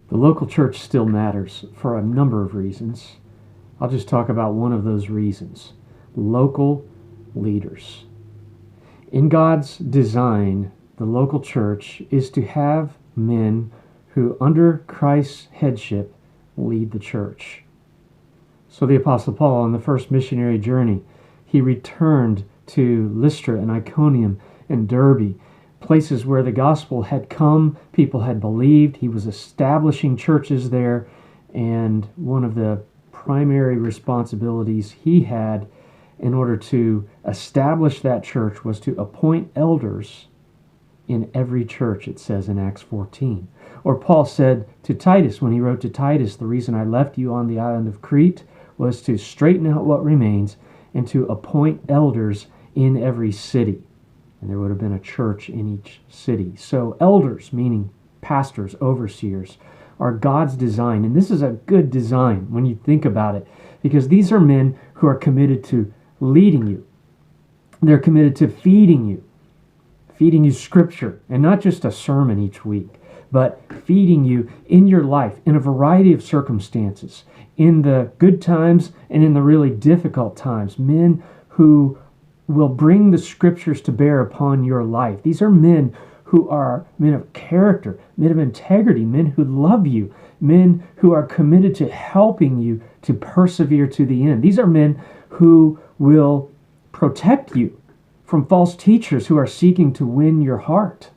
The local church still matters for a number of reasons. I'll just talk about one of those reasons. Local leaders. In God's design, the local church is to have men who, under Christ's headship, lead the church. So the Apostle Paul, on the first missionary journey, he returned to Lystra and Iconium and Derbe, places where the gospel had come, people had believed. He was establishing churches there, and one of the primary responsibilities he had in order to establish that church was to appoint elders in every church, it says in Acts 14. Or Paul said to Titus, when he wrote to Titus, the reason I left you on the island of Crete was to straighten out what remains and to appoint elders in every city. And there would have been a church in each city. So elders, meaning pastors, overseers, are God's design. And this is a good design when you think about it, because these are men who are committed to leading you. They're committed to feeding you scripture, and not just a sermon each week, but feeding you in your life in a variety of circumstances, in the good times and in the really difficult times. Men who will bring the scriptures to bear upon your life. These are men who are men of character, men of integrity, men who love you, men who are committed to helping you to persevere to the end. These are men who will protect you from false teachers who are seeking to win your heart.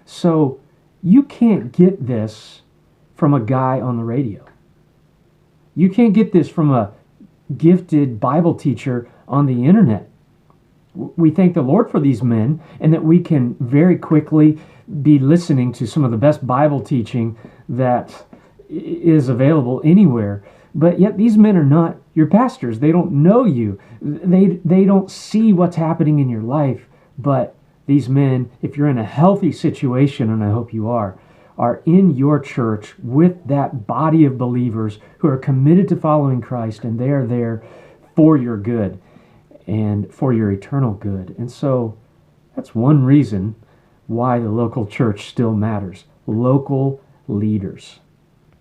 So you can't get this from a guy on the radio. You can't get this from a gifted Bible teacher on the internet. We thank the Lord for these men, and that we can very quickly be listening to some of the best Bible teaching that is available anywhere. But yet these men are not your pastors. They don't know you. They don't see what's happening in your life. But these men, if you're in a healthy situation, and I hope you are in your church with that body of believers who are committed to following Christ, and they are there for your good and for your eternal good. And so that's one reason why the local church still matters. Local leaders.